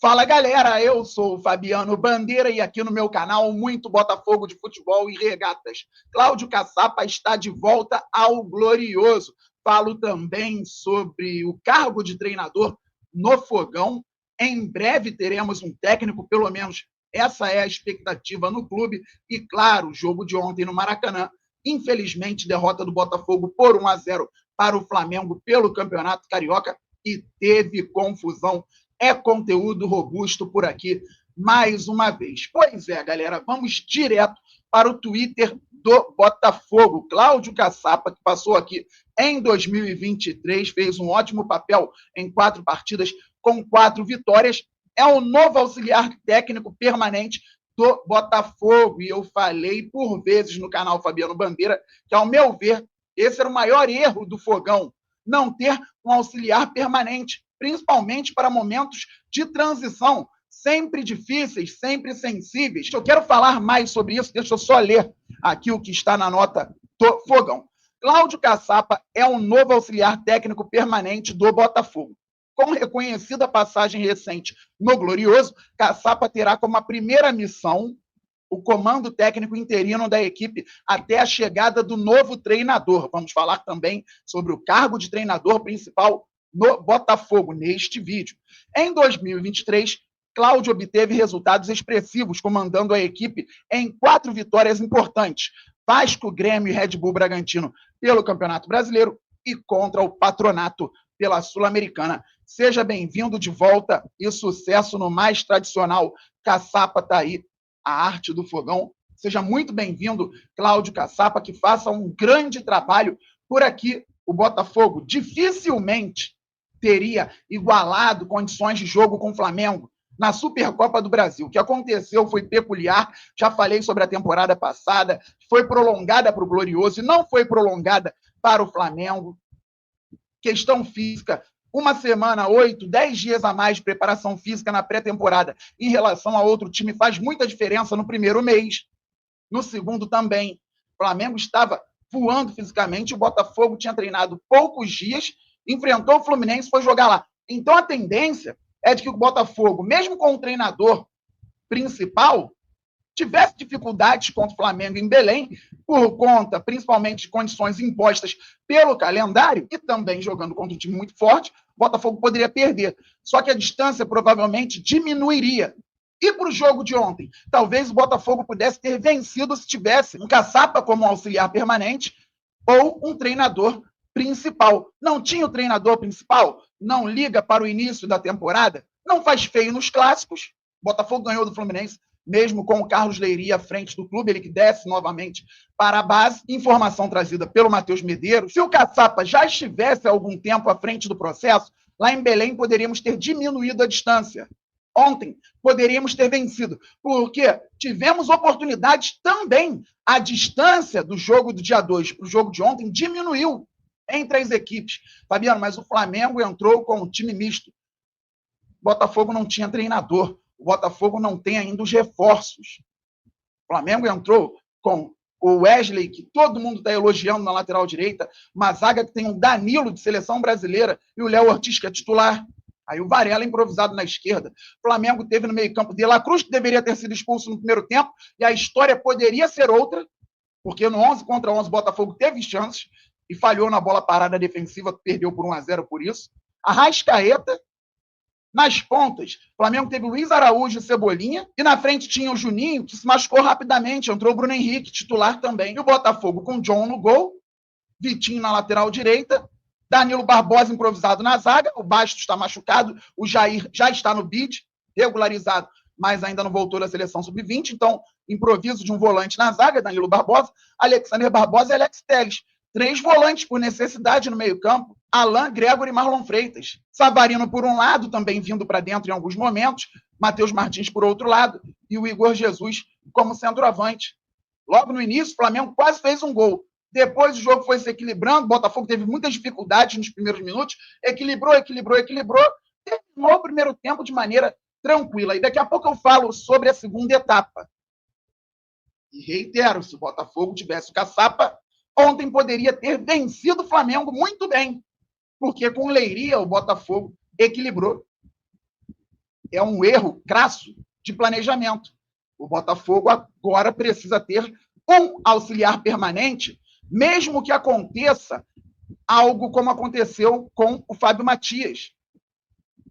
Fala galera, eu sou o Fabiano Bandeira e aqui no meu canal Muito Botafogo de Futebol e Regatas. Cláudio Caçapa está de volta ao Glorioso. Falo também sobre o cargo de treinador no Fogão. Em breve teremos um técnico, pelo menos essa é a expectativa no clube. E claro, o jogo de ontem no Maracanã, infelizmente derrota do Botafogo por 1-0 para o Flamengo pelo Campeonato Carioca e teve confusão. É conteúdo robusto por aqui, mais uma vez. Pois é, galera, vamos direto para o Twitter do Botafogo. Cláudio Caçapa, que passou aqui em 2023, fez um ótimo papel em 4 partidas, com 4 vitórias. É o novo auxiliar técnico permanente do Botafogo. E eu falei por vezes no canal Fabiano Bandeira que, ao meu ver, esse era o maior erro do Fogão, não ter um auxiliar permanente, principalmente para momentos de transição, sempre difíceis, sempre sensíveis. Eu quero falar mais sobre isso, deixa eu só ler aqui o que está na nota do Fogão. Cláudio Caçapa é um novo auxiliar técnico permanente do Botafogo. Com reconhecida passagem recente no Glorioso, Caçapa terá como a primeira missão o comando técnico interino da equipe até a chegada do novo treinador. Vamos falar também sobre o cargo de treinador principal no Botafogo, neste vídeo. Em 2023, Cláudio obteve resultados expressivos, comandando a equipe em 4 vitórias importantes: Vasco, Grêmio e Red Bull Bragantino pelo Campeonato Brasileiro e contra o Patronato pela Sul-Americana. Seja bem-vindo de volta e sucesso no mais tradicional. Caçapa tá aí, a arte do fogão. Seja muito bem-vindo, Cláudio Caçapa, que faça um grande trabalho por aqui. O Botafogo dificilmente teria igualado condições de jogo com o Flamengo na Supercopa do Brasil. O que aconteceu foi peculiar, já falei sobre a temporada passada, foi prolongada para o Glorioso e não foi prolongada para o Flamengo. Questão física, 1 semana, 8, 10 dias a mais de preparação física na pré-temporada em relação a outro time faz muita diferença no primeiro mês. No segundo também. O Flamengo estava voando fisicamente, o Botafogo tinha treinado poucos dias, enfrentou o Fluminense e foi jogar lá. Então a tendência é de que o Botafogo, mesmo com o treinador principal, tivesse dificuldades contra o Flamengo em Belém, por conta, principalmente, de condições impostas pelo calendário, e também jogando contra um time muito forte, o Botafogo poderia perder. Só que a distância provavelmente diminuiria. E para o jogo de ontem? Talvez o Botafogo pudesse ter vencido se tivesse um Caçapa como auxiliar permanente ou um treinador principal. Não tinha o treinador principal? Não liga para o início da temporada? Não faz feio nos clássicos. O Botafogo ganhou do Fluminense, mesmo com o Carlos Leiria à frente do clube, ele que desce novamente para a base. Informação trazida pelo Matheus Medeiros. Se o Caçapa já estivesse há algum tempo à frente do processo, lá em Belém poderíamos ter diminuído a distância. Ontem poderíamos ter vencido, porque tivemos oportunidades também. A distância do jogo do dia 2 para o jogo de ontem diminuiu entre as equipes. Fabiano, mas o Flamengo entrou com um time misto. O Botafogo não tinha treinador. O Botafogo não tem ainda os reforços. O Flamengo entrou com o Wesley, que todo mundo está elogiando na lateral direita, uma zaga que tem um Danilo de seleção brasileira e o Léo Ortiz, que é titular. Aí o Varela improvisado na esquerda. O Flamengo teve no meio-campo De La Cruz, que deveria ter sido expulso no primeiro tempo, e a história poderia ser outra, porque no 11 contra 11 o Botafogo teve chances e falhou na bola parada defensiva, perdeu por 1-0 por isso. Arrascaeta. Nas pontas, o Flamengo teve o Luiz Araújo e Cebolinha, e na frente tinha o Juninho, que se machucou rapidamente, entrou o Bruno Henrique, titular também. E o Botafogo com o John no gol, Vitinho na lateral direita, Danilo Barbosa improvisado na zaga, o Bastos está machucado, o Jair já está no bid, regularizado, mas ainda não voltou da seleção sub-20, então improviso de um volante na zaga, Danilo Barbosa, Alexander Barbosa e Alex Telles. 3 volantes por necessidade no meio-campo: Alain, Gregory e Marlon Freitas. Savarino por um lado, também vindo para dentro em alguns momentos, Matheus Martins por outro lado, e o Igor Jesus como centroavante. Logo no início, o Flamengo quase fez um gol. Depois o jogo foi se equilibrando, o Botafogo teve muitas dificuldades nos primeiros minutos, equilibrou, terminou o primeiro tempo de maneira tranquila. E daqui a pouco eu falo sobre a segunda etapa. E reitero, se o Botafogo tivesse o Caçapa, ontem poderia ter vencido o Flamengo muito bem, porque com Leiria o Botafogo equilibrou. é um erro crasso de planejamento. O Botafogo agora precisa ter um auxiliar permanente, mesmo que aconteça algo como aconteceu com o Fábio Matias,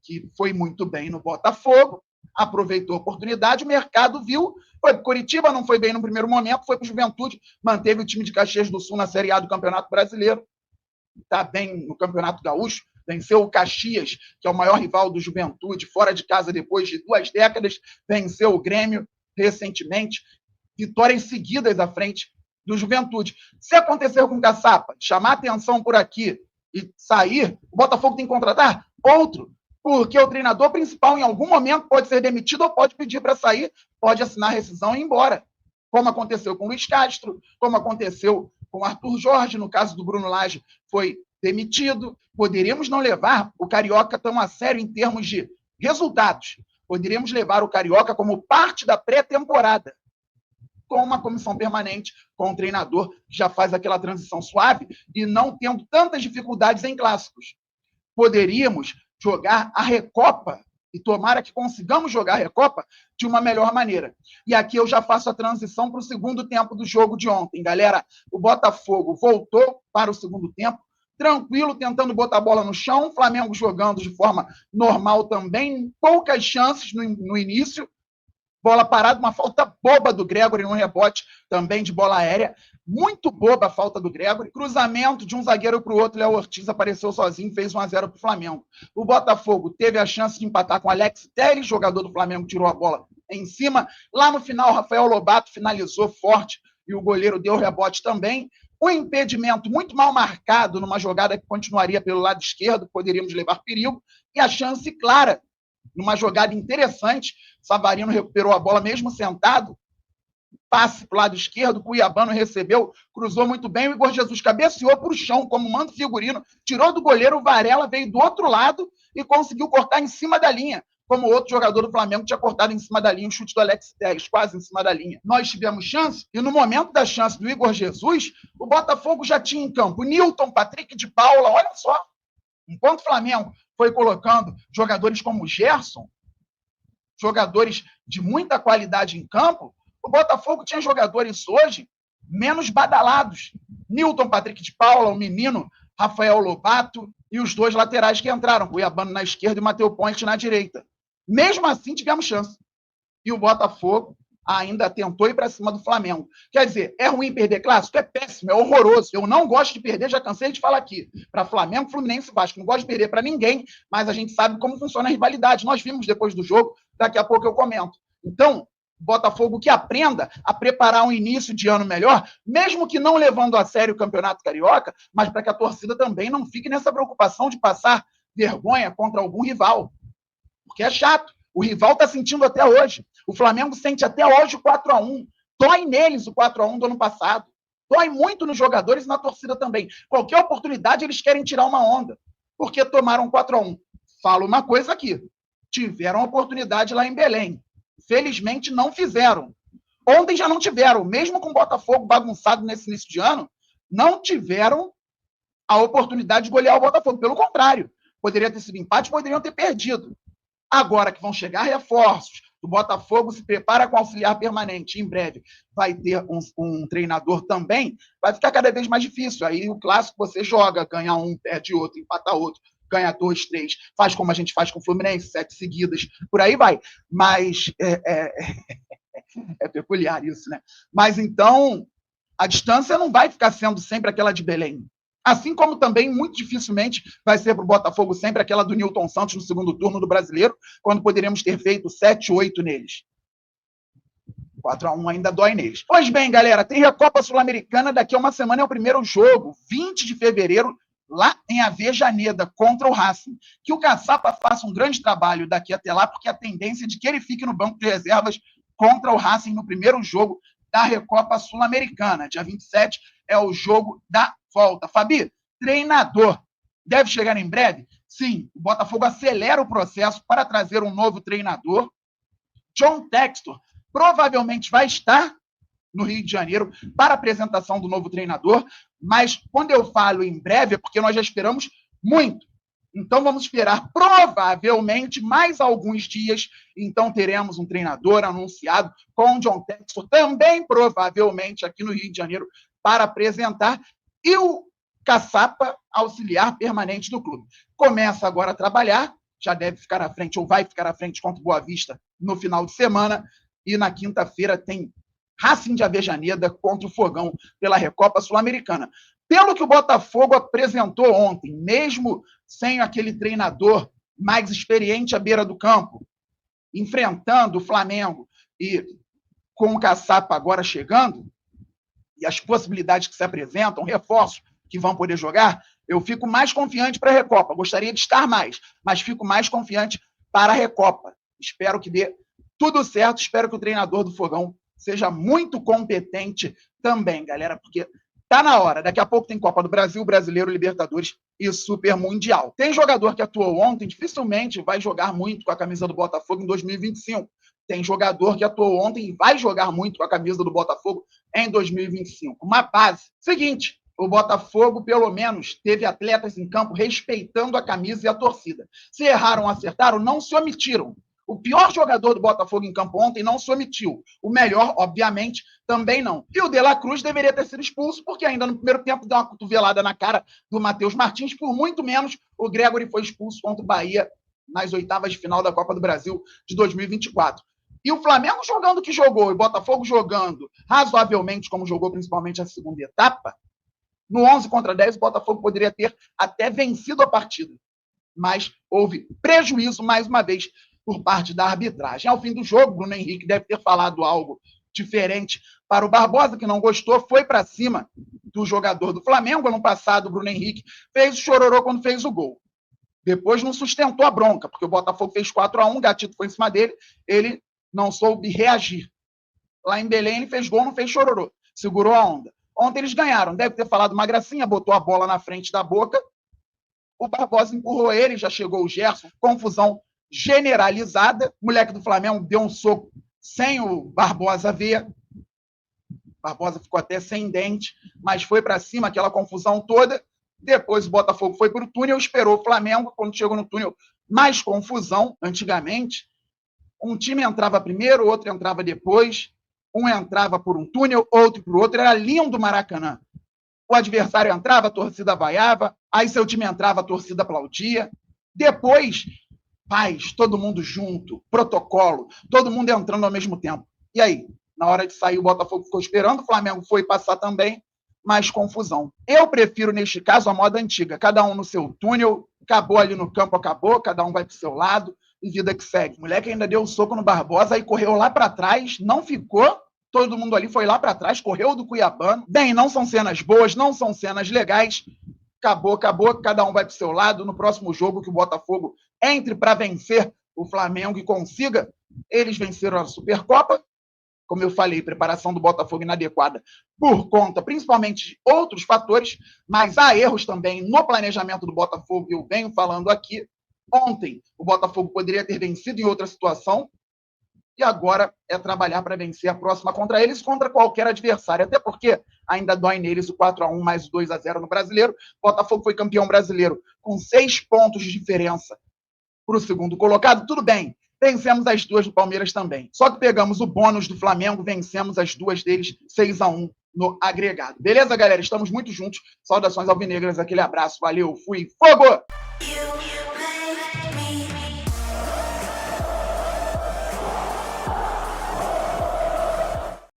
que foi muito bem no Botafogo, aproveitou a oportunidade, o mercado viu, foi para o Coritiba, não foi bem no primeiro momento, foi para o Juventude, manteve o time de Caxias do Sul na Série A do Campeonato Brasileiro, está bem no Campeonato Gaúcho, venceu o Caxias, que é o maior rival do Juventude, fora de casa depois de 2 décadas, venceu o Grêmio recentemente, vitórias seguidas à frente do Juventude. Se acontecer com o Caçapa, chamar atenção por aqui e sair, o Botafogo tem que contratar outro, porque o treinador principal em algum momento pode ser demitido ou pode pedir para sair, pode assinar rescisão e ir embora. Como aconteceu com o Luiz Castro, como aconteceu com o Arthur Jorge, no caso do Bruno Lage, foi demitido. Poderíamos não levar o Carioca tão a sério em termos de resultados. Poderíamos levar o Carioca como parte da pré-temporada, com uma comissão permanente, com um treinador que já faz aquela transição suave e não tendo tantas dificuldades em clássicos. Poderíamos jogar a Recopa e tomara que consigamos jogar a Recopa de uma melhor maneira. E aqui eu já faço a transição para o segundo tempo do jogo de ontem. Galera, o Botafogo voltou para o segundo tempo, tranquilo, tentando botar a bola no chão, o Flamengo jogando de forma normal também, poucas chances no início, bola parada, uma falta boba do Gregory no rebote também de bola aérea, muito boba a falta do Gregory, cruzamento de um zagueiro para o outro, Léo Ortiz apareceu sozinho, fez 1-0 para o Flamengo. O Botafogo teve a chance de empatar com Alex Telles, jogador do Flamengo tirou a bola em cima, lá no final Rafael Lobato finalizou forte e o goleiro deu rebote também, um impedimento muito mal marcado numa jogada que continuaria pelo lado esquerdo, poderíamos levar perigo, e a chance clara, numa jogada interessante, Savarino recuperou a bola mesmo sentado, passe para o lado esquerdo, Cuiabano recebeu, cruzou muito bem, o Igor Jesus cabeceou para o chão, como manda o figurino, tirou do goleiro, o Varela veio do outro lado e conseguiu cortar em cima da linha, como outro jogador do Flamengo tinha cortado em cima da linha, o chute do Alex Telles, quase em cima da linha. Nós tivemos chance, e no momento da chance do Igor Jesus, o Botafogo já tinha em campo Nilton, Patrick de Paula, olha só, enquanto o Flamengo foi colocando jogadores como o Gerson, jogadores de muita qualidade em campo, o Botafogo tinha jogadores hoje menos badalados. Nilton, Patrick de Paula, o menino Rafael Lobato e os 2 laterais que entraram, o Cuiabano na esquerda e o Matheus Ponte na direita. Mesmo assim, tivemos chance. E o Botafogo ainda tentou ir para cima do Flamengo. Quer dizer, é ruim perder clássico? É péssimo, é horroroso. Eu não gosto de perder, já cansei de falar aqui. Para Flamengo, Fluminense e Vasco. Não gosto de perder para ninguém, mas a gente sabe como funciona a rivalidade. Nós vimos depois do jogo, daqui a pouco eu comento. Então, Botafogo que aprenda a preparar um início de ano melhor, mesmo que não levando a sério o Campeonato Carioca, mas para que a torcida também não fique nessa preocupação de passar vergonha contra algum rival. Porque é chato. O rival está sentindo até hoje. O Flamengo sente até hoje o 4-1. Dói neles o 4-1 do ano passado. Dói muito nos jogadores e na torcida também. Qualquer oportunidade eles querem tirar uma onda. Porque tomaram 4-1. Falo uma coisa aqui. Tiveram oportunidade lá em Belém. Felizmente não fizeram. Ontem já não tiveram. Mesmo com o Botafogo bagunçado nesse início de ano, não tiveram a oportunidade de golear o Botafogo. Pelo contrário. Poderia ter sido empate, poderiam ter perdido. Agora que vão chegar reforços, o Botafogo se prepara com auxiliar permanente, em breve vai ter um treinador também, vai ficar cada vez mais difícil. Aí o clássico você joga, ganha um, perde outro, empata outro, ganha 2, 3, faz como a gente faz com o Fluminense, 7 seguidas, por aí vai. Mas é peculiar isso, né? Mas então, a distância não vai ficar sendo sempre aquela de Belém. Assim como também, muito dificilmente, vai ser para o Botafogo sempre aquela do Nilton Santos no segundo turno do Brasileiro, quando poderíamos ter feito 7, 8 neles. 4-1 ainda dói neles. Pois bem, galera, tem a Copa Sul-Americana, daqui a uma semana é o primeiro jogo, 20 de fevereiro, lá em Avejaneda, contra o Racing. Que o Caçapa faça um grande trabalho daqui até lá, porque a tendência é de que ele fique no banco de reservas contra o Racing no primeiro jogo da Recopa Sul-Americana. Dia 27 é o jogo da volta. Fabi, treinador, deve chegar em breve? Sim, o Botafogo acelera o processo para trazer um novo treinador. John Textor provavelmente vai estar no Rio de Janeiro para a apresentação do novo treinador, mas quando eu falo em breve é porque nós já esperamos muito. Então vamos esperar provavelmente mais alguns dias. Então teremos um treinador anunciado com o John Textor, também provavelmente aqui no Rio de Janeiro, para apresentar, e o Caçapa, auxiliar permanente do clube. Começa agora a trabalhar, já deve ficar à frente, ou vai ficar à frente contra o Boa Vista no final de semana, e na quinta-feira tem Racing de Avejaneda contra o Fogão pela Recopa Sul-Americana. Pelo que o Botafogo apresentou ontem, mesmo sem aquele treinador mais experiente à beira do campo, enfrentando o Flamengo e com o Caçapa agora chegando, e as possibilidades que se apresentam, reforços que vão poder jogar, eu fico mais confiante para a Recopa. Gostaria de estar mais, mas fico mais confiante para a Recopa. Espero que dê tudo certo, espero que o treinador do Fogão seja muito competente também, galera, porque tá na hora. Daqui a pouco tem Copa do Brasil, Brasileiro, Libertadores e Super Mundial. Tem jogador que atuou ontem, dificilmente vai jogar muito com a camisa do Botafogo em 2025. Tem jogador que atuou ontem e vai jogar muito com a camisa do Botafogo em 2025. Uma base. Seguinte, o Botafogo, pelo menos, teve atletas em campo respeitando a camisa e a torcida. Se erraram, acertaram, não se omitiram. O pior jogador do Botafogo em campo ontem não se omitiu. O melhor, obviamente, também não. E o De La Cruz deveria ter sido expulso, porque ainda no primeiro tempo deu uma cotovelada na cara do Matheus Martins. Por muito menos, o Gregory foi expulso contra o Bahia nas oitavas de final da Copa do Brasil de 2024. E o Flamengo jogando o que jogou, e o Botafogo jogando razoavelmente como jogou, principalmente a segunda etapa, no 11 contra 10, o Botafogo poderia ter até vencido a partida. Mas houve prejuízo, mais uma vez, por parte da arbitragem. Ao fim do jogo, Bruno Henrique deve ter falado algo diferente para o Barbosa, que não gostou, foi para cima do jogador do Flamengo. Ano passado, o Bruno Henrique fez o chororô quando fez o gol. Depois não sustentou a bronca, porque o Botafogo fez 4-1, o Gatito foi em cima dele, ele não soube reagir. Lá em Belém, ele fez gol, não fez chororô, segurou a onda. Ontem eles ganharam, deve ter falado uma gracinha, botou a bola na frente da boca, o Barbosa empurrou ele, já chegou o Gerson, confusão generalizada, o moleque do Flamengo deu um soco sem o Barbosa ver, Barbosa ficou até sem dente, mas foi para cima, aquela confusão toda. Depois o Botafogo foi para o túnel, esperou o Flamengo, quando chegou no túnel, mais confusão. Antigamente, um time entrava primeiro, o outro entrava depois, um entrava por um túnel, outro por outro, era lindo o Maracanã. O adversário entrava, a torcida vaiava, aí seu time entrava, a torcida aplaudia. Depois, paz, todo mundo junto, protocolo, todo mundo entrando ao mesmo tempo. E aí, na hora de sair, o Botafogo ficou esperando, o Flamengo foi passar também, mais confusão. Eu prefiro, neste caso, a moda antiga, cada um no seu túnel, acabou ali no campo, acabou, cada um vai para o seu lado, e vida que segue. O moleque ainda deu um soco no Barbosa, aí correu lá para trás, não ficou, todo mundo ali foi lá para trás, correu do Cuiabano. Bem, não são cenas boas, não são cenas legais, acabou, cada um vai para o seu lado. No próximo jogo que o Botafogo entre para vencer o Flamengo e consiga, eles venceram a Supercopa. Como eu falei, preparação do Botafogo inadequada por conta, principalmente, de outros fatores, mas há erros também no planejamento do Botafogo, eu venho falando aqui. Ontem, o Botafogo poderia ter vencido em outra situação, e agora é trabalhar para vencer a próxima contra eles, contra qualquer adversário, até porque ainda dói neles o 4-1 mais o 2-0 no Brasileiro. O Botafogo foi campeão brasileiro com 6 pontos de diferença para o segundo colocado. Tudo bem, vencemos as 2 do Palmeiras também. Só que pegamos o bônus do Flamengo, vencemos as 2 deles, 6-1 no agregado. Beleza, galera? Estamos muito juntos. Saudações alvinegras, aquele abraço, valeu, fui, fogo!